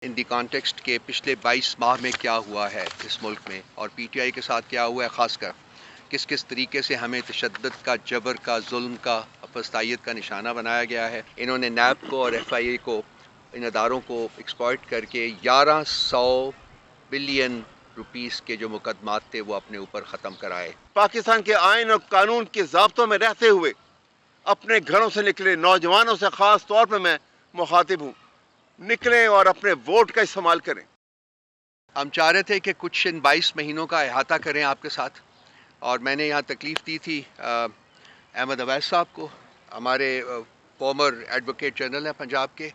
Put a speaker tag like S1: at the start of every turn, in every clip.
S1: In the context کے پچھلے 22 ماہ میں کیا ہوا ہے اس ملک میں اور پی ٹی آئی کے ساتھ کیا ہوا ہے، خاص کر کس کس طریقے سے ہمیں تشدد کا، جبر کا، ظلم کا، فسطائیت کا نشانہ بنایا گیا ہے۔ انہوں نے نیب کو اور ایف آئی اے کو، ان اداروں کو ایکسپلائٹ کر کے 1100 بلین روپیز کے جو مقدمات تھے وہ اپنے اوپر ختم کرائے۔
S2: پاکستان کے آئین اور قانون کے ضابطوں میں رہتے ہوئے اپنے گھروں سے نکلے نوجوانوں سے خاص طور پہ میں مخاطب ہوں، نکلیں اور اپنے ووٹ کا استعمال کریں۔
S1: ہم چاہ رہے تھے کہ کچھ ان 22 مہینوں کا احاطہ کریں آپ کے ساتھ، اور میں نے یہاں تکلیف دی تھی احمد اویس صاحب کو، ہمارے فارمر ایڈوکیٹ جنرل ہیں پنجاب کے،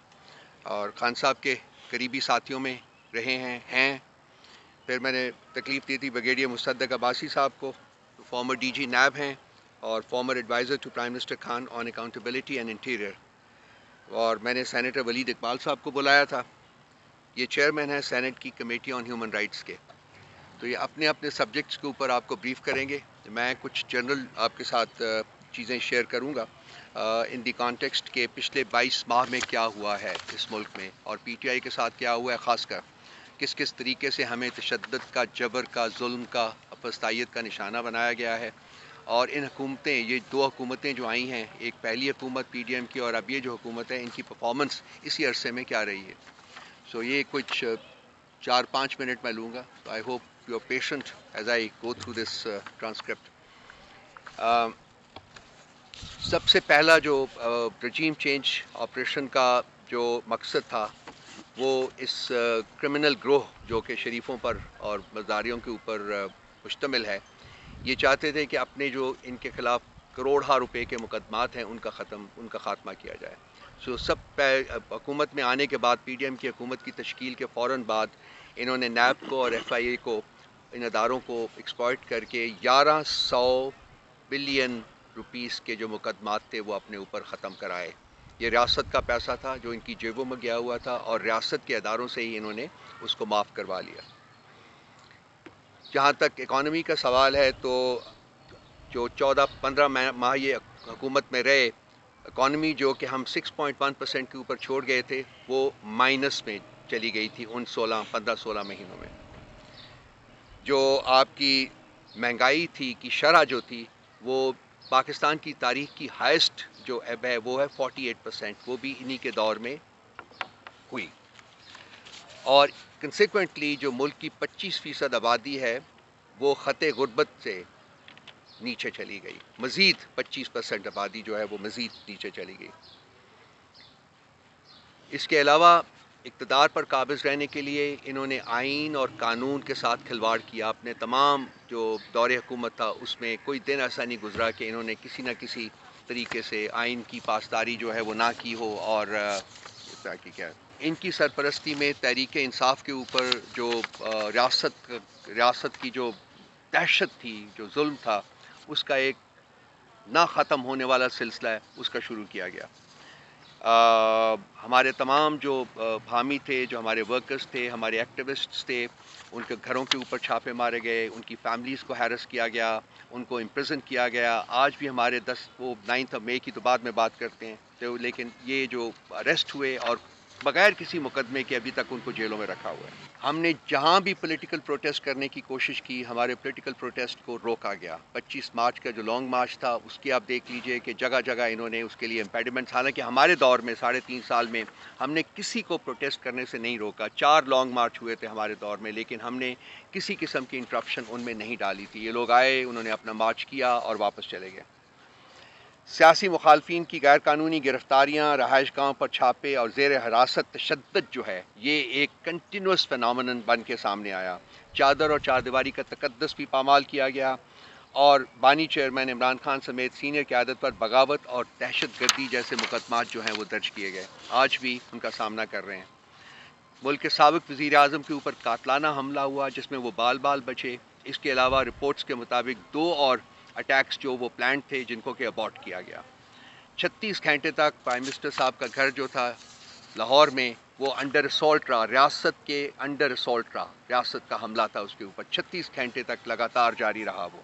S1: اور خان صاحب کے قریبی ساتھیوں میں رہے ہیں۔ پھر میں نے تکلیف دی تھی بریگیڈیئر مصدق عباسی صاحب کو، فارمر ڈی جی نیب ہیں اور former adviser to prime minister Khan on accountability and interior, اور میں نے سینیٹر ولید اقبال صاحب کو بلایا تھا، یہ چیئرمین ہے سینٹ کی کمیٹی آن ہیومن رائٹس کے، تو یہ اپنے اپنے سبجیکٹس کے اوپر آپ کو بریف کریں گے۔ میں کچھ جنرل آپ کے ساتھ چیزیں شیئر کروں گا ان دی کانٹیکسٹ کے پچھلے 22 ماہ میں کیا ہوا ہے اس ملک میں اور پی ٹی آئی کے ساتھ کیا ہوا ہے، خاص کر کس کس طریقے سے ہمیں تشدد کا، جبر کا، ظلم کا، فسطائیت کا نشانہ بنایا گیا ہے، اور ان حکومتیں، یہ دو حکومتیں جو آئی ہیں، ایک پہلی حکومت پی ڈی ایم کی اور اب یہ جو حکومت ہے، ان کی پرفارمنس اسی عرصے میں کیا رہی ہے۔ سو یہ کچھ 4-5 منٹ میں لوں گا، تو I hope you are patient as I go through this transcript. سب سے پہلا جو رجیم چینج آپریشن کا جو مقصد تھا، وہ اس کرمنل گروہ جو کہ شریفوں پر اور مزداریوں کے اوپر مشتمل ہے، یہ چاہتے تھے کہ اپنے جو ان کے خلاف کروڑہا روپے کے مقدمات ہیں ان کا خاتمہ کیا جائے۔ سو حکومت میں آنے کے بعد، پی ڈی ایم کی حکومت کی تشکیل کے فوراً بعد، انہوں نے نیب کو اور ایف آئی اے کو، ان اداروں کو ایکسپلائٹ کر کے 1100 بلین روپیز کے جو مقدمات تھے وہ اپنے اوپر ختم کرائے۔ یہ ریاست کا پیسہ تھا جو ان کی جیبوں میں گیا ہوا تھا، اور ریاست کے اداروں سے ہی انہوں نے اس کو معاف کروا لیا۔ جہاں تک اکانومی کا سوال ہے، تو جو 14-15 ماہ یہ حکومت میں رہے، اکانومی جو کہ ہم 6.1% کے اوپر چھوڑ گئے تھے، وہ مائنس میں چلی گئی تھی ان 15-16 مہینوں میں۔ جو آپ کی مہنگائی تھی کی شرح جو تھی، وہ پاکستان کی تاریخ کی ہائیسٹ جو اب ہے وہ ہے 48%، وہ بھی انہی کے دور میں ہوئی، اور کنسیکوینٹلی جو ملک کی 25% آبادی ہے وہ خط غربت سے نیچے چلی گئی، مزید 25% آبادی جو ہے وہ مزید نیچے چلی گئی۔ اس کے علاوہ اقتدار پر قابض رہنے کے لیے انہوں نے آئین اور قانون کے ساتھ کھلواڑ کیا۔ اپنے تمام جو دور حکومت تھا اس میں کوئی دن ایسا نہیں گزرا کہ انہوں نے کسی نہ کسی طریقے سے آئین کی پاسداری جو ہے وہ نہ کی ہو، اور ان کی سرپرستی میں تحریک انصاف کے اوپر جو ریاست کی جو دہشت تھی، جو ظلم تھا، اس کا ایک نہ ختم ہونے والا سلسلہ ہے، اس کا شروع کیا گیا۔ ہمارے تمام جو حامی تھے، جو ہمارے ورکرز تھے، ہمارے ایکٹیوسٹس تھے، ان کے گھروں کے اوپر چھاپے مارے گئے، ان کی فیملیز کو ہیرس کیا گیا، ان کو امپریزن کیا گیا۔ آج بھی ہمارے 9 مئی کی تو بعد میں بات کرتے ہیں، تو لیکن یہ جو اریسٹ ہوئے اور بغیر کسی مقدمے کے ابھی تک ان کو جیلوں میں رکھا ہوا ہے۔ ہم نے جہاں بھی پولیٹیکل پروٹیسٹ کرنے کی کوشش کی، ہمارے پولیٹیکل پروٹیسٹ کو روکا گیا۔ 25 مارچ کا جو لانگ مارچ تھا، اس کی آپ دیکھ لیجئے کہ جگہ جگہ انہوں نے اس کے لیے امپیڈمنٹس، حالانکہ ہمارے دور میں 3.5 سال میں ہم نے کسی کو پروٹیسٹ کرنے سے نہیں روکا۔ 4 لانگ مارچ ہوئے تھے ہمارے دور میں، لیکن ہم نے کسی قسم کی انٹرپشن ان میں نہیں ڈالی تھی۔ یہ لوگ آئے، انہوں نے اپنا مارچ کیا اور واپس چلے گئے۔ سیاسی مخالفین کی غیر قانونی گرفتاریاں، رہائش گاہوں پر چھاپے اور زیر حراست تشدد جو ہے، یہ ایک کنٹینیوس فینومینن بن کے سامنے آیا۔ چادر اور چاردیواری کا تقدس بھی پامال کیا گیا، اور بانی چیئرمین عمران خان سمیت سینئر قیادت پر بغاوت اور دہشت گردی جیسے مقدمات جو ہیں وہ درج کیے گئے، آج بھی ان کا سامنا کر رہے ہیں۔ ملک کے سابق وزیر اعظم کے اوپر قاتلانہ حملہ ہوا جس میں وہ بال بچے۔ اس کے علاوہ رپورٹس کے مطابق 2 اور اٹیکس جو وہ پلانڈ تھے، جن کو کہ ابارٹ کیا گیا۔ 36 گھنٹے تک پرائم منسٹر صاحب کا گھر جو تھا لاہور میں، وہ انڈر اسالٹ رہا، ریاست کے انڈر اسالٹ رہا، ریاست کا حملہ تھا اس کے اوپر، 36 گھنٹے تک لگاتار جاری رہا وہ۔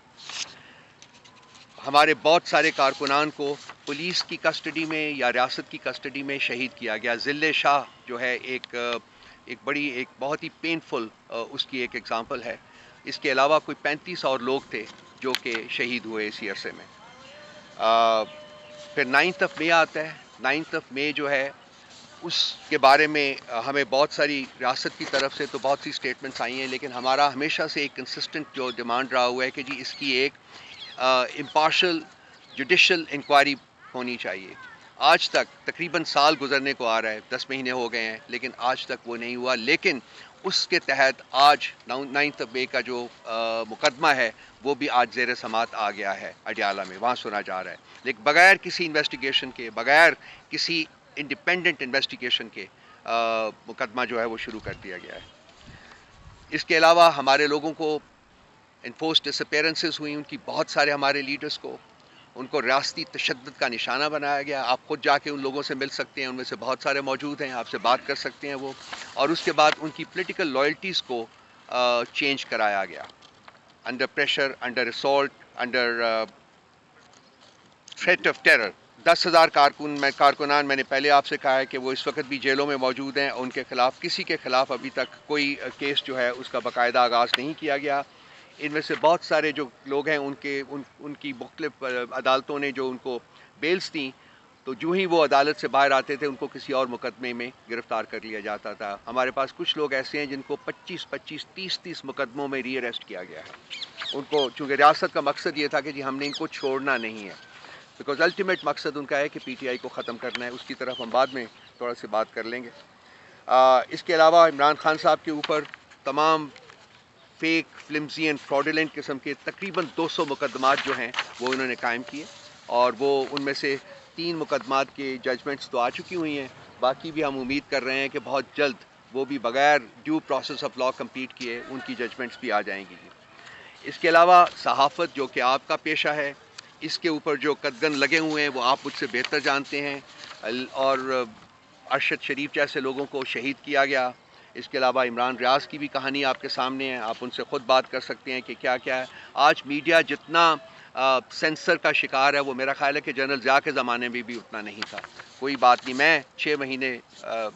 S1: ہمارے بہت سارے کارکنان کو پولیس کی کسٹڈی میں یا ریاست کی کسٹڈی میں شہید کیا گیا۔ ذل شاہ جو ہے ایک ایک بہت ہی پینفل اس کی ایک ایگزامپل ہے. اس کے علاوہ کوئی 35 اور لوگ تھے جو کہ شہید ہوئے اسی عرصے میں. پھر 9 مئی آتا ہے. 9 مئی جو ہے اس کے بارے میں ہمیں بہت ساری ریاست کی طرف سے تو بہت سی سٹیٹمنٹس آئی ہیں، لیکن ہمارا ہمیشہ سے ایک کنسسٹنٹ جو ڈیمانڈ رہا ہوا ہے کہ جی اس کی ایک امپارشل جوڈیشل انکوائری ہونی چاہیے. آج تک تقریباً سال گزرنے کو آ رہا ہے، 10 مہینے ہو گئے ہیں، لیکن آج تک وہ نہیں ہوا. لیکن اس کے تحت آج 9 مئی کا جو مقدمہ ہے وہ بھی آج زیر سماعت آ گیا ہے اڈیالہ میں، وہاں سنا جا رہا ہے. لیکن بغیر کسی انویسٹیگیشن کے، بغیر کسی انڈیپینڈنٹ انویسٹیگیشن کے مقدمہ جو ہے وہ شروع کر دیا گیا ہے. اس کے علاوہ ہمارے لوگوں کو انفورس ڈس اپیرنسز ہوئی، ان کی بہت سارے ہمارے لیڈرز کو، ان کو ریاستی تشدد کا نشانہ بنایا گیا. آپ خود جا کے ان لوگوں سے مل سکتے ہیں، ان میں سے بہت سارے موجود ہیں، آپ سے بات کر سکتے ہیں وہ. اور اس کے بعد ان کی پولیٹیکل لائلٹیز کو چینج کرایا گیا. Under pressure, under assault, under threat of terror. 10,000 کارکنان میں نے پہلے آپ سے کہا ہے کہ وہ اس وقت بھی جیلوں میں موجود ہیں. ان کے خلاف کسی کے خلاف ابھی تک کوئی کیس جو ہے اس کا باقاعدہ آغاز نہیں کیا گیا. ان میں سے بہت سارے جو لوگ ہیں ان کی مختلف عدالتوں نے جو ان کو بیلز دیں، تو جو ہی وہ عدالت سے باہر آتے تھے ان کو کسی اور مقدمے میں گرفتار کر لیا جاتا تھا. ہمارے پاس کچھ لوگ ایسے ہیں جن کو 25 30 مقدموں میں ری اریسٹ کیا گیا ہے. ان کو چونکہ ریاست کا مقصد یہ تھا کہ جی ہم نے ان کو چھوڑنا نہیں ہے، بیکاز الٹیمیٹ مقصد ان کا ہے کہ پی ٹی آئی کو ختم کرنا ہے. اس کی طرف ہم بعد میں تھوڑا سی بات کر لیں گے. اس کے علاوہ عمران خان صاحب کے اوپر تمام فیک، فلمزی اینڈ فراڈولنٹ قسم کے تقریباً 200 مقدمات جو ہیں وہ انہوں نے قائم کیے، اور وہ ان میں سے 3 مقدمات کے ججمنٹس تو آ چکی ہوئی ہیں. باقی بھی ہم امید کر رہے ہیں کہ بہت جلد وہ بھی بغیر due process of law complete کیے ان کی ججمنٹس بھی آ جائیں گی. اس کے علاوہ صحافت جو کہ آپ کا پیشہ ہے، اس کے اوپر جو قدغن لگے ہوئے ہیں وہ آپ مجھ سے بہتر جانتے ہیں. اور ارشد شریف جیسے لوگوں کو شہید کیا گیا. اس کے علاوہ عمران ریاض کی بھی کہانی آپ کے سامنے ہے، آپ ان سے خود بات کر سکتے ہیں کہ کیا کیا ہے. آج میڈیا جتنا سینسر کا شکار ہے، وہ میرا خیال ہے کہ جنرل ضیاء کے زمانے میں بھی اتنا نہیں تھا. کوئی بات نہیں، میں 6 مہینے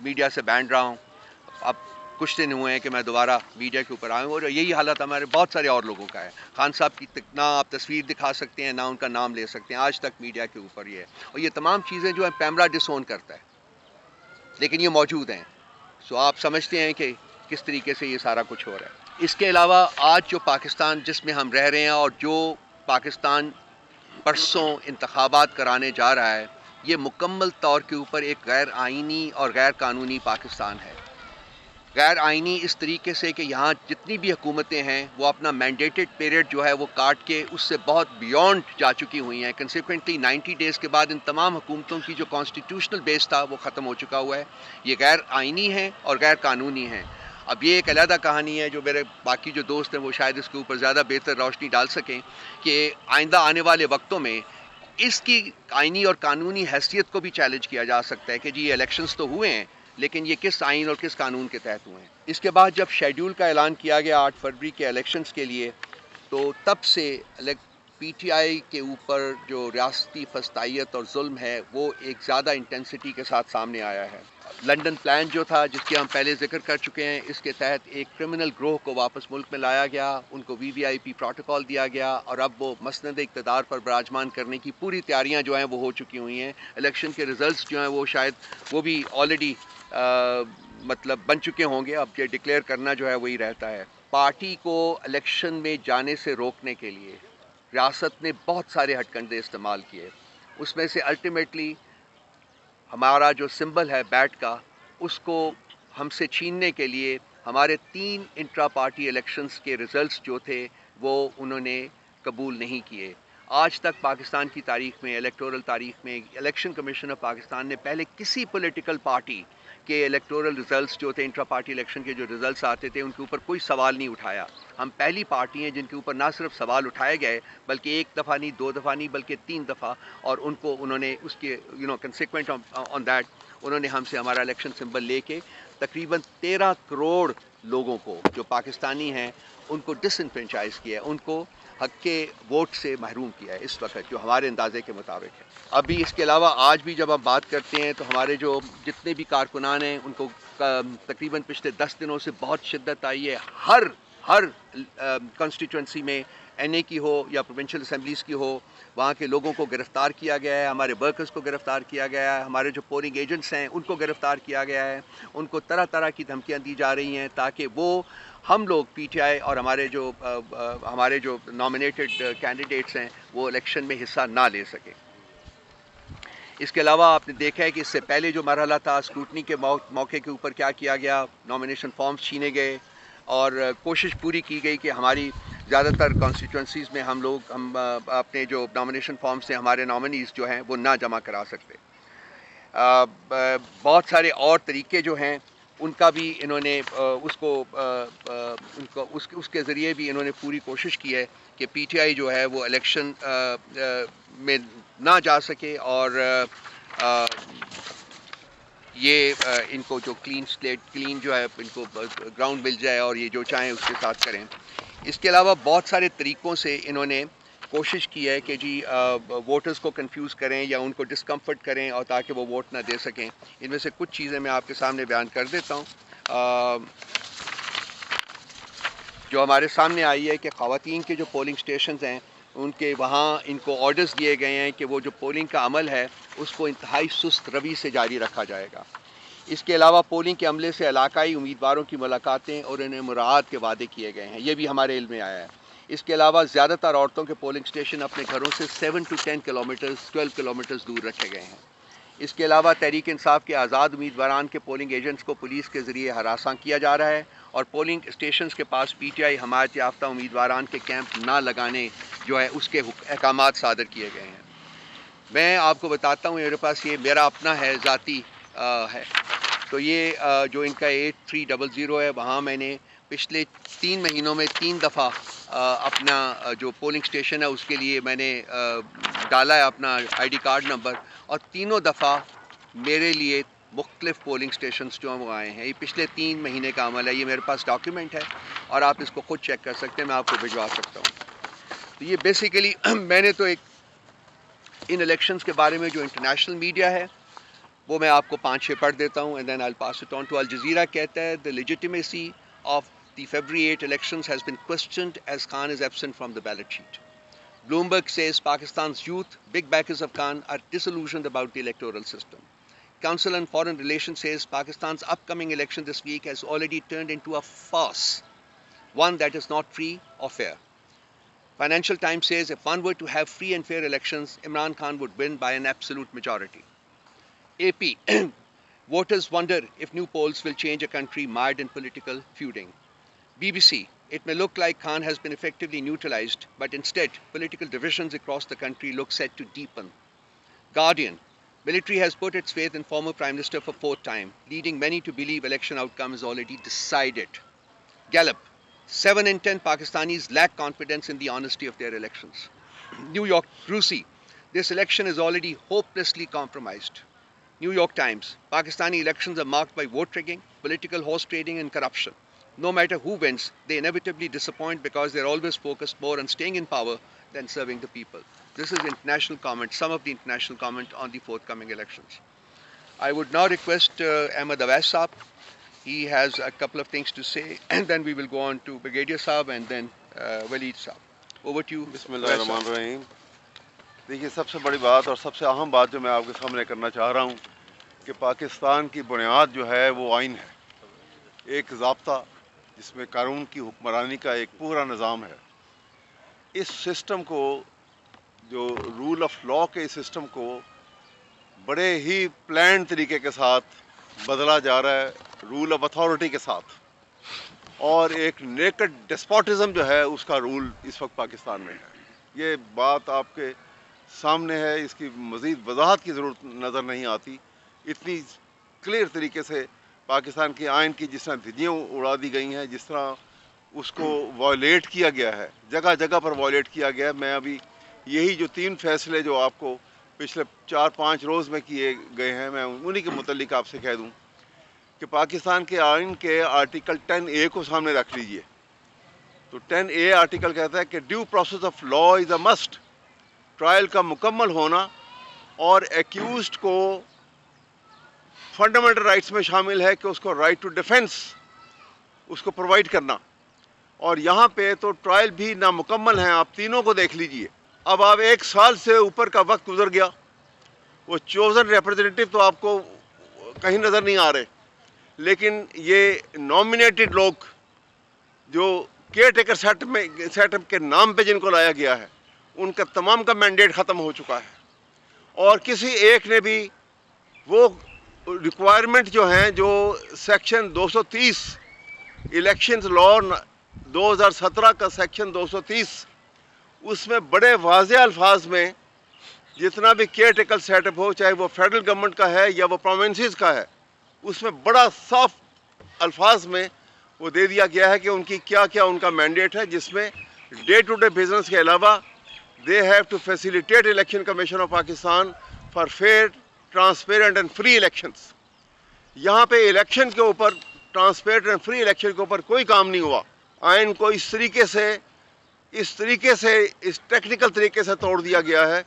S1: میڈیا سے بینڈ رہا ہوں. اب کچھ دن ہوئے ہیں کہ میں دوبارہ میڈیا کے اوپر آیا ہوں، اور یہی حالت ہمارے بہت سارے اور لوگوں کا ہے. خان صاحب کی نہ آپ تصویر دکھا سکتے ہیں، نہ ان کا نام لے سکتے ہیں. آج تک میڈیا کے اوپر یہ ہے، اور یہ تمام چیزیں جو ہیں پیمرا ڈس اون کرتا ہے، لیکن یہ موجود ہیں. سو آپ سمجھتے ہیں کہ کس طریقے سے یہ سارا کچھ ہو رہا ہے. اس کے علاوہ آج جو پاکستان جس میں ہم رہ رہے ہیں، اور جو پاکستان پرسوں انتخابات کرانے جا رہا ہے، یہ مکمل طور کے اوپر ایک غیر آئینی اور غیر قانونی پاکستان ہے. غیر آئینی اس طریقے سے کہ یہاں جتنی بھی حکومتیں ہیں وہ اپنا مینڈیٹڈ پیریڈ جو ہے وہ کاٹ کے اس سے بہت بیونڈ جا چکی ہوئی ہیں. کنسیکوینٹلی 90 ڈیز کے بعد ان تمام حکومتوں کی جو کانسٹیٹیوشنل بیس تھا وہ ختم ہو چکا ہوا ہے. یہ غیر آئینی ہیں اور غیر قانونی ہیں. اب یہ ایک علیحدہ کہانی ہے جو میرے باقی جو دوست ہیں وہ شاید اس کے اوپر زیادہ بہتر روشنی ڈال سکیں کہ آئندہ آنے والے وقتوں میں اس کی آئینی اور قانونی حیثیت کو بھی چیلنج کیا جا سکتا ہے کہ جی یہ الیکشنز تو ہوئے ہیں، لیکن یہ کس آئین اور کس قانون کے تحت ہوئے ہیں. اس کے بعد جب شیڈیول کا اعلان کیا گیا 8 فروری کے الیکشنز کے لیے، تو تب سے پی ٹی آئی کے اوپر جو ریاستی فسطائیت اور ظلم ہے وہ ایک زیادہ انٹینسٹی کے ساتھ سامنے آیا ہے. لنڈن پلان جو تھا، جس کی ہم پہلے ذکر کر چکے ہیں، اس کے تحت ایک کرمنل گروہ کو واپس ملک میں لایا گیا، ان کو وی وی آئی پی پروٹوکول دیا گیا، اور اب وہ مسند اقتدار پر براجمان کرنے کی پوری تیاریاں جو ہیں وہ ہو چکی ہوئی ہیں. الیکشن کے ریزلٹس جو ہیں وہ شاید وہ بھی آلریڈی مطلب بن چکے ہوں گے. اب یہ ڈکلیئر کرنا جو ہے وہی رہتا ہے. پارٹی کو الیکشن میں جانے سے روکنے کے لیے ریاست نے بہت سارے ہٹ کنڈے استعمال کیے. اس میں سے الٹیمیٹلی ہمارا جو سمبل ہے بیٹ کا، اس کو ہم سے چھیننے کے لیے ہمارے 3 انٹرا پارٹی الیکشنز کے ریزلٹس جو تھے وہ انہوں نے قبول نہیں کیے. آج تک پاکستان کی تاریخ میں، الیکٹورل تاریخ میں، الیکشن کمیشن آف پاکستان نے پہلے کسی پولیٹیکل پارٹی کے الیکٹورل ریزلٹس جو تھے، انٹرا پارٹی الیکشن کے جو ریزلٹس آتے تھے، ان کے اوپر کوئی سوال نہیں اٹھایا. ہم پہلی پارٹی ہیں جن کے اوپر نہ صرف سوال اٹھائے گئے بلکہ 1 دفعہ نہیں، 2 دفعہ نہیں، بلکہ 3 دفعہ، اور ان کو انہوں نے اس کے کنسیکوینٹ آن دیٹ انہوں نے ہم سے ہمارا الیکشن سمبل لے کے تقریباً 13 کروڑ لوگوں کو جو پاکستانی ہیں ان کو ڈسنفرینچائز کیا ہے، ان کو حق کے ووٹ سے محروم کیا ہے اس وقت، جو ہمارے اندازے کے مطابق ہے. ابھی اس کے علاوہ آج بھی جب ہم بات کرتے ہیں تو ہمارے جو جتنے بھی کارکنان ہیں ان کو تقریباً پچھلے 10 دنوں سے بہت شدت آئی ہے. ہر کانسٹیٹوئنسی میں این اے کی ہو یا پروونشل اسمبلیز کی ہو، وہاں کے لوگوں کو گرفتار کیا گیا ہے، ہمارے ورکرز کو گرفتار کیا گیا ہے، ہمارے جو پولنگ ایجنٹس ہیں ان کو گرفتار کیا گیا ہے، ان کو طرح طرح کی دھمکیاں دی جا رہی ہیں تاکہ وہ ہم لوگ پی ٹی آئی اور ہمارے جو نامینیٹڈ کینڈیڈیٹس ہیں وہ الیکشن میں حصہ نہ لے سکیں. اس کے علاوہ آپ نے دیکھا ہے کہ اس سے پہلے جو مرحلہ تھا اسکروٹنی کے موقع کے اوپر کیا کیا گیا، نامینیشن فارمز چھینے گئے اور کوشش پوری کی گئی کہ ہماری زیادہ تر کانسٹیٹوئنسیز میں ہم اپنے جو نامینیشن فارم سے ہمارے نامنیز جو ہیں وہ نہ جمع کرا سکتے. بہت سارے اور طریقے جو ہیں ان کا بھی انہوں نے اس کے ذریعے بھی انہوں نے پوری کوشش کی ہے کہ پی ٹی آئی جو ہے وہ الیکشن میں نہ جا سکے اور یہ ان کو جو کلین جو ہے ان کو گراؤنڈ مل جائے اور یہ جو چاہیں اس کے ساتھ کریں. اس کے علاوہ بہت سارے طریقوں سے انہوں نے کوشش کی ہے کہ جی ووٹرز کو کنفیوز کریں یا ان کو ڈسکمفرٹ کریں اور تاکہ وہ ووٹ نہ دے سکیں. ان میں سے کچھ چیزیں میں آپ کے سامنے بیان کر دیتا ہوں. جو ہمارے سامنے آئی ہے کہ خواتین کے جو پولنگ سٹیشنز ہیں ان کے وہاں ان کو آرڈرز دیے گئے ہیں کہ وہ جو پولنگ کا عمل ہے اس کو انتہائی سست روی سے جاری رکھا جائے گا. اس کے علاوہ پولنگ کے عملے سے علاقائی امیدواروں کی ملاقاتیں اور انہیں مراعات کے وعدے کیے گئے ہیں، یہ بھی ہمارے علم میں آیا ہے. اس کے علاوہ زیادہ تر عورتوں کے پولنگ سٹیشن اپنے گھروں سے 7 to 10 کلومیٹرز 12 کلومیٹرز دور رکھے گئے ہیں. اس کے علاوہ تحریک انصاف کے آزاد امیدواران کے پولنگ ایجنٹس کو پولیس کے ذریعے ہراساں کیا جا رہا ہے اور پولنگ اسٹیشنز کے پاس پی ٹی آئی حمایت یافتہ امیدواران کے کیمپ نہ لگانے جو ہے اس کے احکامات صادر کیے گئے ہیں. میں آپ کو بتاتا ہوں میرے پاس یہ میرا اپنا ہے ذاتی ہے، تو یہ جو ان کا 8300 ہے وہاں میں نے پچھلے 3 مہینوں میں 3 دفعہ اپنا جو پولنگ سٹیشن ہے اس کے لیے میں نے ڈالا ہے اپنا آئی ڈی کارڈ نمبر، اور تینوں دفعہ میرے لیے مختلف پولنگ سٹیشنز جو وہ آئے ہیں. یہ پچھلے 3 مہینے کا عمل ہے، یہ میرے پاس ڈاکیومنٹ ہے اور آپ اس کو خود چیک کر سکتے ہیں، میں آپ کو بھجوا سکتا ہوں. تو یہ بیسیکلی میں نے تو ایک ان الیکشنز کے بارے میں جو انٹرنیشنل میڈیا ہے وہ میں آپ کو 5-6 پڑھ دیتا ہوں and then I'll pass it on to Al Jazeera. کہتا ہے the legitimacy of the February 8 elections has been questioned as Khan is absent from the ballot sheet. Bloomberg says Pakistan's youth, big backers of Khan, are disillusioned about the electoral system. Council on Foreign Relations says Pakistan's upcoming election this week has already turned into a farce, one that is not free or fair. Financial Times says if one were to have free and fair elections, Imran Khan would win by an absolute majority. AP, voters wonder if new polls will change a country mired in political feuding. BBC, it may look like Khan has been effectively neutralized, but instead, political divisions across the country look set to deepen. Guardian, military has put its faith in former Prime Minister for 4th time, leading many to believe election outcome is already decided. Gallup, 7 in 10 Pakistanis lack confidence in the honesty of their elections. New York, Rusi, this election is already hopelessly compromised. New York Times, Pakistani elections are marked by vote rigging, political horse trading and corruption. No matter who wins, they inevitably disappoint because they're always focused more on staying in power than serving the people. This is international comment, some of the international comment on the forthcoming elections. I would now request Ahmed Awais Saab. He has a couple of things to say and then we will go on to Brigadier Saab and then Waleed Saab. Over to you.
S2: Bismillahirrahmanirrahim. دیکھیے سب سے بڑی بات اور سب سے اہم بات جو میں آپ کے سامنے کرنا چاہ رہا ہوں کہ پاکستان کی بنیاد جو ہے وہ آئین ہے، ایک ضابطہ جس میں قانون کی حکمرانی کا ایک پورا نظام ہے. اس سسٹم کو، جو رول آف لا کے سسٹم کو بڑے ہی پلان طریقے کے ساتھ بدلا جا رہا ہے، رول آف اتھارٹی کے ساتھ، اور ایک نیکڈ ڈسپوٹزم جو ہے اس کا رول اس وقت پاکستان میں ہے. یہ بات آپ کے سامنے ہے، اس کی مزید وضاحت کی ضرورت نظر نہیں آتی. اتنی کلیئر طریقے سے پاکستان کے آئین کی جس طرح دھجیاں اڑا دی گئی ہیں، جس طرح اس کو وائلیٹ کیا گیا ہے، جگہ جگہ پر وائلیٹ کیا گیا ہے. میں ابھی یہی جو 3 فیصلے جو آپ کو پچھلے 4-5 روز میں کیے گئے ہیں، میں انہی کے متعلق آپ سے کہہ دوں کہ کہ پاکستان کے آئین کے آرٹیکل 10A کو سامنے رکھ لیجئے. تو 10A آرٹیکل کہتا ہے کہ due process of law is a must. Trial کا مکمل ہونا اور ایکیوزڈ کو فنڈامنٹل رائٹس میں شامل ہے کہ اس کو رائٹ ٹو ڈیفینس اس کو پرووائڈ کرنا. اور یہاں پہ تو ٹرائل بھی نامکمل ہیں. آپ تینوں کو دیکھ لیجئے. اب آپ 1 سال سے اوپر کا وقت گزر گیا. وہ چوزن ریپرزینٹیو تو آپ کو کہیں نظر نہیں آ رہے, لیکن یہ نامینیٹڈ لوگ جو کیئر ٹیکر سیٹ اپ کے نام پہ جن کو لایا گیا ہے, ان کا تمام کا مینڈیٹ ختم ہو چکا ہے. اور کسی ایک نے بھی وہ ریکوائرمنٹ جو ہیں, جو سیکشن 230 الیکشنز لا 2017 کا سیکشن 230, اس میں بڑے واضح الفاظ میں جتنا بھی کیئر ٹیکر سیٹ اپ ہو, چاہے وہ فیڈرل گورنمنٹ کا ہے یا وہ پروونسز کا ہے, اس میں بڑا صاف الفاظ میں وہ دے دیا گیا ہے کہ ان کی کیا کیا ان کا مینڈیٹ ہے, جس میں ڈے ٹو ڈے بزنس کے علاوہ they have to facilitate election commission of Pakistan for fair, transparent and free elections. یہاں پہ الیکشن کے اوپر, ٹرانسپیرنٹ اینڈ فری الیکشن کے اوپر کوئی کام نہیں ہوا. آئین کو اس طریقے سے اس ٹیکنیکل طریقے سے توڑ دیا گیا ہے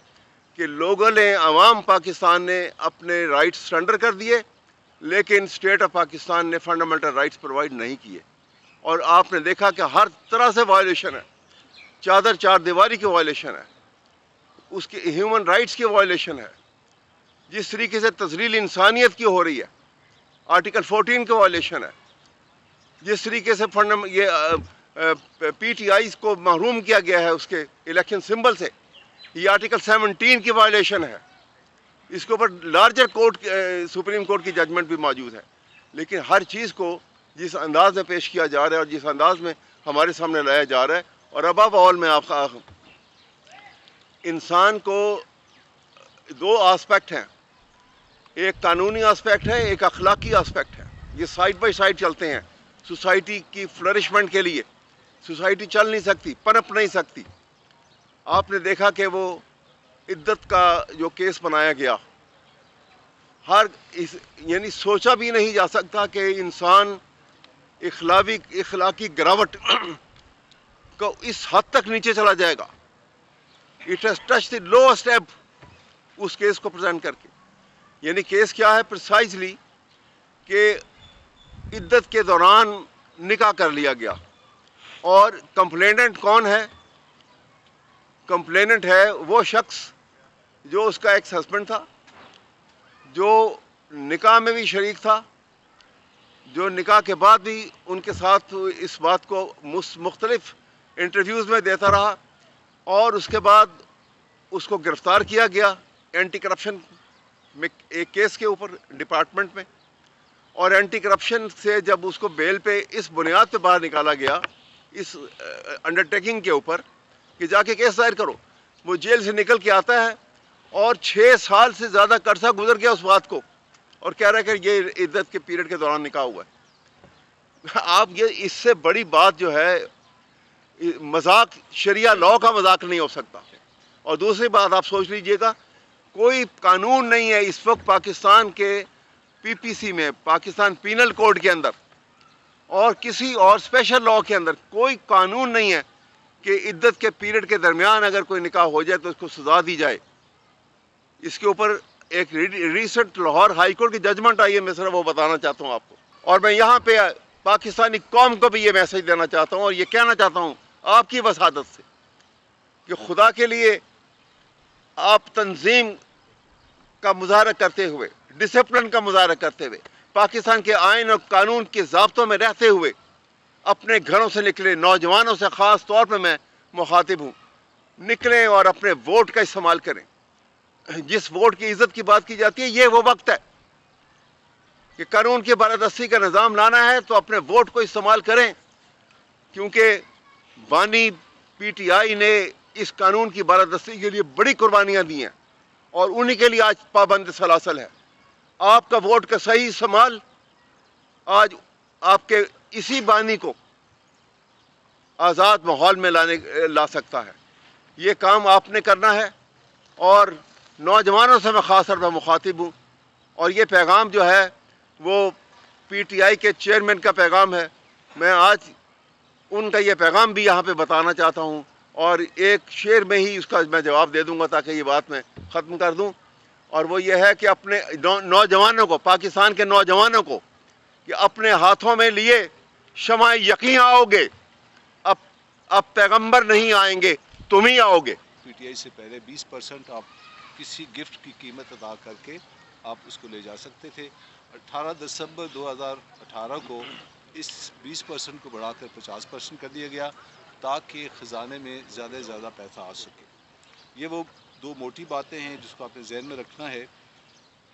S2: کہ لوگوں نے, عوام پاکستان نے اپنے رائٹس سرنڈر کر دیے, لیکن اسٹیٹ آف پاکستان نے فنڈامنٹل رائٹس پرووائڈ نہیں کیے. اور آپ نے دیکھا کہ ہر طرح سے وائلیشن ہے. چار دیواری کی وائلیشن ہے, اس کی ہیومن رائٹس کی وائلیشن ہے, جس طریقے سے تذلیل انسانیت کی ہو رہی ہے, آرٹیکل 14 کی وائلیشن ہے, جس طریقے سے پی ٹی آئیز کو محروم کیا گیا ہے اس کے الیکشن سمبل سے, یہ آرٹیکل 17 کی وائلیشن ہے. اس کے اوپر لارجر کورٹ, سپریم کورٹ کی ججمنٹ بھی موجود ہے. لیکن ہر چیز کو جس انداز میں پیش کیا جا رہا ہے اور جس انداز میں ہمارے سامنے لایا جا رہا ہے, اور ابو اول میں آپ کا انسان کو 2 آسپیکٹ ہیں, ایک قانونی آسپیکٹ ہے, ایک اخلاقی آسپیکٹ ہے. یہ سائڈ بائی سائڈ چلتے ہیں. سوسائٹی کی فلرشمنٹ کے لیے سوسائٹی چل نہیں سکتی, پنپ نہیں سکتی. آپ نے دیکھا کہ وہ عدت کا جو کیس بنایا گیا, یعنی سوچا بھی نہیں جا سکتا کہ انسان اخلاقی گراوٹ کو اس حد تک نیچے چلا جائے گا. It has touch the lowest ebb اس کیس کو پریزنٹ کر کے. یعنی کیس کیا ہے پرسائزلی کہ عدت کے دوران نکاح کر لیا گیا. اور کمپلیننٹ کون ہے؟ کمپلیننٹ ہے وہ شخص جو اس کا ایکس ہسبینڈ تھا, جو نکاح میں بھی شریک تھا, جو نکاح کے بعد بھی ان کے ساتھ اس بات کو مختلف انٹرویوز میں دیتا رہا. اور اس کے بعد اس کو گرفتار کیا گیا اینٹی کرپشن میں ایک کیس کے اوپر ڈپارٹمنٹ میں. اور اینٹی کرپشن سے جب اس کو بیل پہ اس بنیاد پہ باہر نکالا گیا, اس انڈرٹیکنگ کے اوپر کہ جا کے کیس دائر کرو, وہ جیل سے نکل کے آتا ہے اور 6 سال سے زیادہ عرصہ گزر گیا اس بات کو, اور کہہ رہا ہے کہ یہ عدت کے پیریڈ کے دوران نکاح ہوا ہے. آپ یہ اس سے بڑی بات جو ہے, مذاق شریعہ لا کا مذاق نہیں ہو سکتا. اور دوسری بات آپ سوچ لیجئے گا, کوئی قانون نہیں ہے اس وقت پاکستان کے پی پی سی میں, پاکستان پینل کوڈ کے اندر اور کسی اور اسپیشل لا کے اندر کوئی قانون نہیں ہے کہ عدت کے پیریڈ کے درمیان اگر کوئی نکاح ہو جائے تو اس کو سزا دی جائے. اس کے اوپر ایک ریسنٹ لاہور ہائی کورٹ کی ججمنٹ آئی ہے, میں صرف وہ بتانا چاہتا ہوں آپ کو. اور میں یہاں پہ پاکستانی قوم کو بھی یہ میسج دینا چاہتا ہوں اور یہ کہنا چاہتا ہوں آپ کی وسادت سے کہ خدا کے لیے آپ تنظیم کا مظاہرہ کرتے ہوئے, ڈسپلن کا مظاہرہ کرتے ہوئے, پاکستان کے آئین اور قانون کے ضابطوں میں رہتے ہوئے اپنے گھروں سے نکلے نوجوانوں سے خاص طور پہ میں مخاطب ہوں, نکلیں اور اپنے ووٹ کا استعمال کریں. جس ووٹ کی عزت کی بات کی جاتی ہے, یہ وہ وقت ہے کہ قانون کی بالادستی کا نظام لانا ہے تو اپنے ووٹ کو استعمال کریں, کیونکہ بانی پی ٹی آئی نے اس قانون کی بالادستی کے لیے بڑی قربانیاں دی ہیں اور انہی کے لیے آج پابند سلاسل ہے. آپ کا ووٹ کا صحیح استعمال آج آپ کے اسی بانی کو آزاد ماحول میں لا سکتا ہے. یہ کام آپ نے کرنا ہے اور نوجوانوں سے میں خاص طور پر مخاطب ہوں. اور یہ پیغام جو ہے وہ پی ٹی آئی کے چیئرمین کا پیغام ہے. میں آج ان کا یہ پیغام بھی یہاں پہ بتانا چاہتا ہوں, اور ایک شعر میں ہی اس کا میں جواب دے دوں گا تاکہ یہ بات میں ختم کر دوں. اور وہ یہ ہے کہ اپنے نوجوانوں کو, پاکستان کے نوجوانوں کو, کہ اپنے ہاتھوں میں لیے شمع یقین آؤ گے. اب پیغمبر نہیں آئیں گے, تم ہی آؤ گے.
S3: پی ٹی آئی سے پہلے 20% آپ کسی گفٹ کی قیمت ادا کر کے آپ اس کو لے جا سکتے تھے. 18 دسمبر 2018 کو اس 20% کو بڑھا کر 50% کر دیا گیا تاکہ خزانے میں زیادہ سے زیادہ پیسہ آ سکے. یہ وہ دو موٹی باتیں ہیں جس کو آپ نے ذہن میں رکھنا ہے.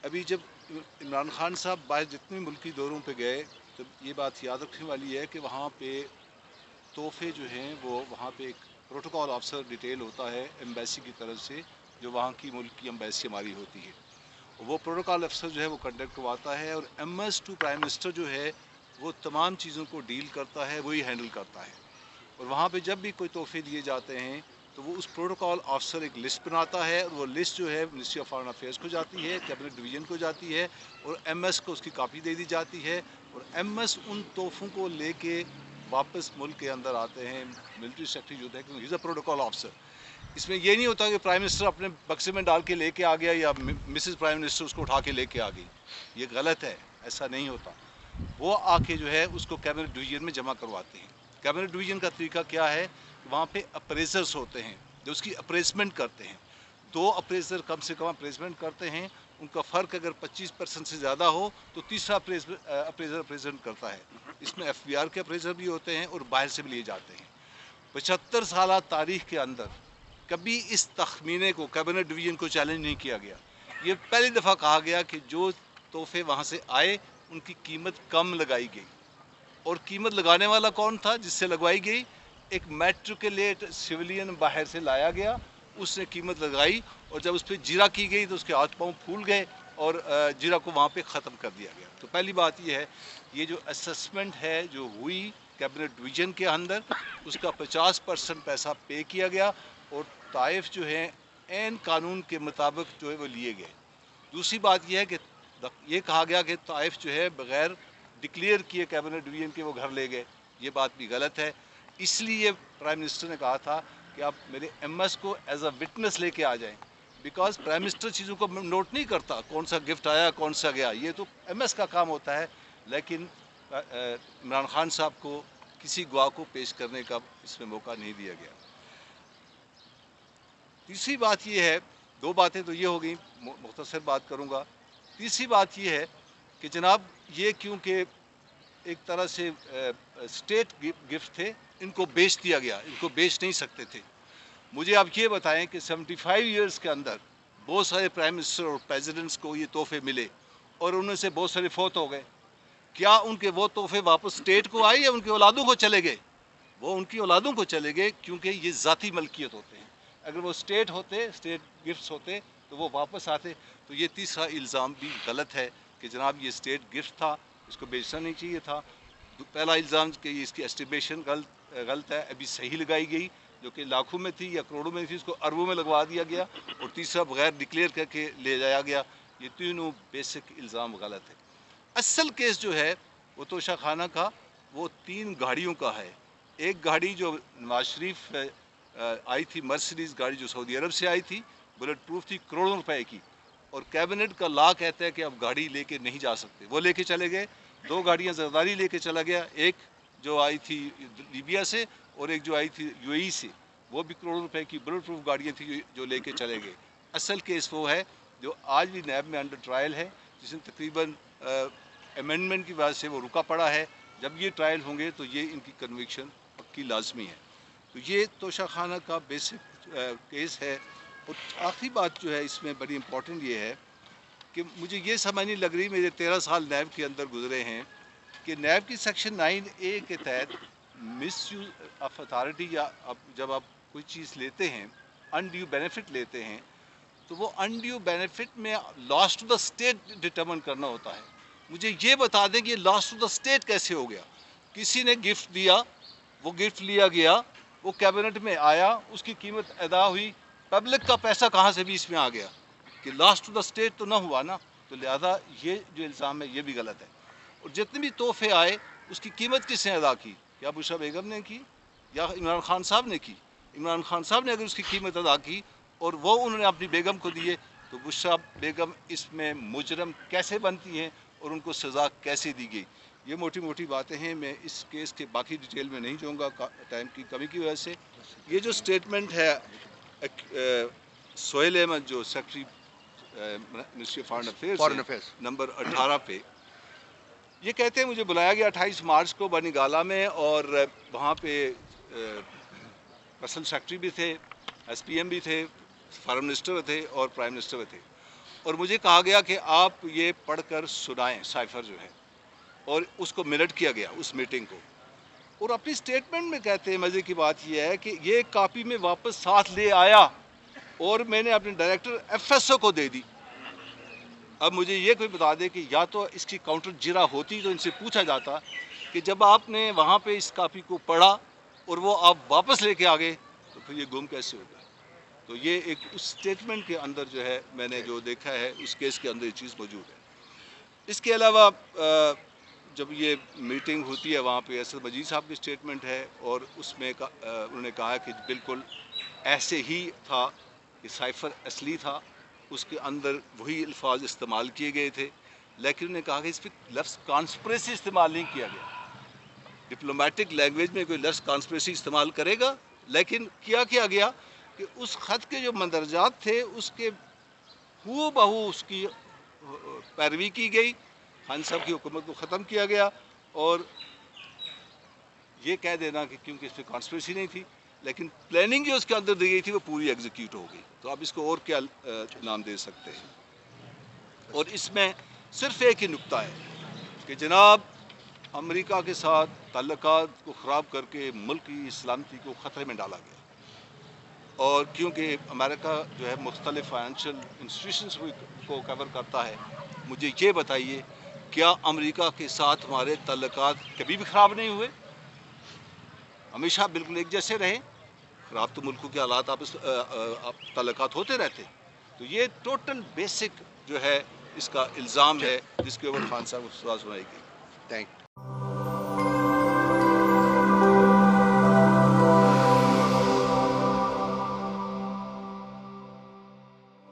S3: ابھی جب عمران خان صاحب باہر جتنے ملکی دوروں پہ گئے تو یہ بات یاد رکھنے والی ہے کہ وہاں پہ تحفے جو ہیں وہ وہاں پہ ایک پروٹوکول آفیسر ڈیٹیل ہوتا ہے ایمبیسی کی طرف سے, جو وہاں کی ملک کی ایمبیسی ہماری ہوتی ہے. وہ پروٹوکول افسر جو ہے وہ کنڈکٹ کرواتا ہے, اور M S to prime minister جو ہے وہ تمام چیزوں کو ڈیل کرتا ہے, وہی ہینڈل کرتا ہے. اور وہاں پہ جب بھی کوئی تحفے دیے جاتے ہیں تو وہ اس پروٹوکول آفیسر ایک لسٹ بناتا ہے, اور وہ لسٹ جو ہے منسٹری آف فارن افیئرس کو جاتی ہے, کیبنٹ ڈویژن کو جاتی ہے, اور ایم ایس کو اس کی کاپی دے دی جاتی ہے. اور ایم ایس ان تحفوں کو لے کے واپس ملک کے اندر آتے ہیں. ملٹری سیکرٹری جو ہے کہ ہی از اے پروٹوکول آفیسر. اس میں یہ نہیں ہوتا کہ پرائم منسٹر اپنے بکسے میں ڈال کے لے کے آ گیا یا مسز پرائم منسٹر اس کو اٹھا کے لے کے آ گئی. یہ غلط ہے, ایسا نہیں ہوتا. وہ آ کے جو ہے اس کو کیبنٹ ڈویژن میں جمع کرواتے ہیں. کیبنٹ ڈویژن کا طریقہ کیا ہے, وہاں پہ اپریزرز ہوتے ہیں جو اس کی اپریزمنٹ کرتے ہیں. 2 اپریزر کم سے کم اپریزمنٹ کرتے ہیں. ان کا فرق اگر 25% سے زیادہ ہو تو تیسرا اپریزر اپریزمنٹ کرتا ہے. اس میں ایف بی آر کے اپریزر بھی ہوتے ہیں اور باہر سے بھی لیے جاتے ہیں. 75 سالہ تاریخ کے اندر کبھی اس تخمینے کو کیبنٹ ڈویژن کو چیلنج نہیں کیا گیا. یہ پہلی دفعہ کہا گیا کہ جو تحفے وہاں سے آئے ان کی قیمت کم لگائی گئی. اور قیمت لگانے والا کون تھا جس سے لگوائی گئی؟ ایک میٹرکولیٹ سویلین باہر سے لایا گیا, اس نے قیمت لگائی, اور جب اس پہ جیرا کی گئی تو اس کے ہاتھ پاؤں پھول گئے اور جیرا کو وہاں پہ ختم کر دیا گیا. تو پہلی بات یہ ہے, یہ جو اسسمنٹ ہے جو ہوئی کیبنٹ ڈویژن کے اندر, اس کا 50% پیسہ پے کیا گیا, اور طائف جو ہیں عین قانون کے مطابق جو ہے وہ لیے گئے. دوسری بات یہ ہے کہ یہ کہا گیا کہ طائف جو ہے بغیر ڈکلیئر کیے کیبنٹ ڈویژن کے وہ گھر لے گئے. یہ بات بھی غلط ہے. اس لیے پرائم منسٹر نے کہا تھا کہ آپ میرے ایم ایس کو ایز اے وٹنس لے کے آ جائیں, بیکاز پرائم منسٹر چیزوں کو نوٹ نہیں کرتا, کون سا گفٹ آیا کون سا گیا, یہ تو ایم ایس کا کام ہوتا ہے. لیکن عمران خان صاحب کو کسی گواہ کو پیش کرنے کا اس میں موقع نہیں دیا گیا. تیسری بات یہ ہے, 2 باتیں تو یہ ہو گئیں, مختصر بات کروں گا. تیسری بات یہ ہے کہ جناب یہ کیونکہ ایک طرح سے اسٹیٹ گفٹ تھے, ان کو بیچ دیا گیا, ان کو بیچ نہیں سکتے تھے. مجھے آپ یہ بتائیں کہ 75 ایئرس کے اندر بہت سارے پرائم منسٹر اور پریزیڈنٹس کو یہ تحفے ملے, اور ان میں سے بہت سارے فوت ہو گئے. کیا ان کے وہ تحفے واپس اسٹیٹ کو آئے یا ان کی اولادوں کو چلے گئے؟ وہ ان کی اولادوں کو چلے گئے, کیونکہ یہ ذاتی ملکیت ہوتے ہیں. اگر وہ اسٹیٹ ہوتے, اسٹیٹ گفٹس ہوتے تو وہ واپس آتے. تو یہ تیسرا الزام بھی غلط ہے کہ جناب یہ اسٹیٹ گفٹ تھا, اس کو بیچنا نہیں چاہیے تھا. پہلا الزام کہ اس کی ایسٹیمیشن غلط ہے, ابھی صحیح لگائی گئی جو کہ لاکھوں میں تھی یا کروڑوں میں تھی, اس کو اربوں میں لگوا دیا گیا. اور تیسرا بغیر ڈکلیئر کر کے لے جایا گیا. یہ تینوں بیسک الزام غلط ہے. اصل کیس جو ہے وہ توشہ خانہ کا وہ 3 گاڑیوں کا ہے. ایک گاڑی جو نواز شریف آئی تھی, مرسیڈیز گاڑی جو سعودی عرب سے آئی تھی, بلٹ پروف تھی, کروڑوں روپے کی, اور کیبنٹ کا لا کہتا ہے کہ اب گاڑی لے کے نہیں جا سکتے. وہ لے کے چلے گئے. 2 گاڑیاں زرداری لے کے چلا گیا, ایک جو آئی تھی لیبیا سے اور ایک جو آئی تھی یو اے ای سے, وہ بھی کروڑوں روپے کی بلٹ پروف گاڑیاں تھیں جو لے کے چلے گئے. اصل کیس وہ ہے جو آج بھی نیب میں انڈر ٹرائل ہے, جس میں تقریباً امینڈمنٹ کی وجہ سے وہ رکا پڑا ہے. جب یہ ٹرائل ہوں گے تو یہ ان کی کنوکشن پکی لازمی ہے. تو یہ توشہ خانہ کا بیسک کیس ہے. اور آخری بات جو ہے اس میں بڑی امپورٹنٹ یہ ہے کہ مجھے یہ سمجھ نہیں لگ رہی, میرے 13 سال نیب کے اندر گزرے ہیں, کہ نیب کی سیکشن 9A کے تحت مس یوز آف اتھارٹی, یا جب آپ کوئی چیز لیتے ہیں, انڈیو بینیفٹ لیتے ہیں, تو وہ انڈیو بینیفٹ میں لاس ٹو دا اسٹیٹ ڈٹرمن کرنا ہوتا ہے. مجھے یہ بتا دیں کہ یہ لاس ٹو دا اسٹیٹ کیسے ہو گیا؟ کسی نے گفٹ دیا, وہ گفٹ لیا گیا, وہ کیبنٹ میں آیا, اس کی قیمت ادا ہوئی, پبلک کا پیسہ کہاں سے بھی اس میں آ گیا؟ کہ لاس ٹو دا اسٹیٹ تو نہ ہوا نا. تو لہذا یہ جو الزام ہے یہ بھی غلط ہے. اور جتنے بھی تحفے آئے اس کی قیمت کس نے ادا کی؟ کیا بشرا بیگم نے کی یا عمران خان صاحب نے کی؟ عمران خان صاحب نے اگر اس کی قیمت ادا کی اور وہ انہوں نے اپنی بیگم کو دیے تو بشرا بیگم اس میں مجرم کیسے بنتی ہیں اور ان کو سزا کیسے دی گئی؟ یہ موٹی موٹی باتیں ہیں، میں اس کیس کے باقی ڈیٹیل میں نہیں جاؤں گا ٹائم کی کمی کی وجہ سے۔ یہ جو سٹیٹمنٹ ہے سہیل احمد جو secretary ministry of foreign affairs number 18 پہ، یہ کہتے ہیں مجھے بلایا گیا 28 مارچ کو بنی گالا میں، اور وہاں پہ پرسنل سیکرٹری بھی تھے، ایس پی ایم بھی تھے، فارن منسٹر تھے اور پرائم منسٹر بھی تھے، اور مجھے کہا گیا کہ آپ یہ پڑھ کر سنائیں سائفر جو ہے، اور اس کو منٹ کیا گیا اس میٹنگ کو، اور اپنی سٹیٹمنٹ میں کہتے ہیں مزے کی بات یہ ہے کہ یہ کاپی میں واپس ساتھ لے آیا اور میں نے اپنے ڈائریکٹر ایف ایس او کو دے دی۔ اب مجھے یہ کوئی بتا دے کہ یا تو اس کی کاؤنٹر جرا ہوتی تو ان سے پوچھا جاتا کہ جب آپ نے وہاں پہ اس کاپی کو پڑھا اور وہ آپ واپس لے کے آگے تو پھر یہ گم کیسے ہوگا؟ تو یہ ایک اس سٹیٹمنٹ کے اندر جو ہے میں نے جو دیکھا ہے اس کیس کے اندر یہ چیز موجود ہے۔ اس کے علاوہ جب یہ میٹنگ ہوتی ہے وہاں پہ اسد مجید صاحب کی سٹیٹمنٹ ہے، اور اس میں انہوں نے کہا کہ بالکل ایسے ہی تھا کہ سائفر اصلی تھا، اس کے اندر وہی الفاظ استعمال کیے گئے تھے، لیکن انہوں نے کہا کہ اس پہ لفظ کانسپریسی استعمال نہیں کیا گیا۔ ڈپلومیٹک لینگویج میں کوئی لفظ کانسپریسی استعمال کرے گا، لیکن کیا گیا کہ اس خط کے جو مندرجات تھے اس کے ہو بہو اس کی پیروی کی گئی، خان صاحب کی حکومت کو ختم کیا گیا، اور یہ کہہ دینا کہ کیونکہ اس پہ کانسپریسی نہیں تھی، لیکن پلاننگ جو اس کے اندر دی گئی تھی وہ پوری ایگزیکیوٹ ہو گئی، تو آپ اس کو اور کیا نام دے سکتے ہیں؟ اور اس میں صرف ایک ہی نکتہ ہے کہ جناب امریکہ کے ساتھ تعلقات کو خراب کر کے ملک کی سلامتی کو خطرے میں ڈالا گیا، اور کیونکہ امریکہ جو ہے مختلف فائنینشیل انسٹیٹیوشنز کو کور کرتا ہے، مجھے یہ بتائیے کیا امریکہ کے ساتھ ہمارے تعلقات کبھی بھی خراب نہیں ہوئے؟ ہمیشہ بالکل ایک جیسے رہے؟ خراب تو ملکوں کے حالات تعلقات ہوتے رہتے، تو یہ ٹوٹل بیسک جو ہے اس کا الزام ہے جس کے اوپر خان صاحب کو سزا سنائی گئی۔
S1: تھینک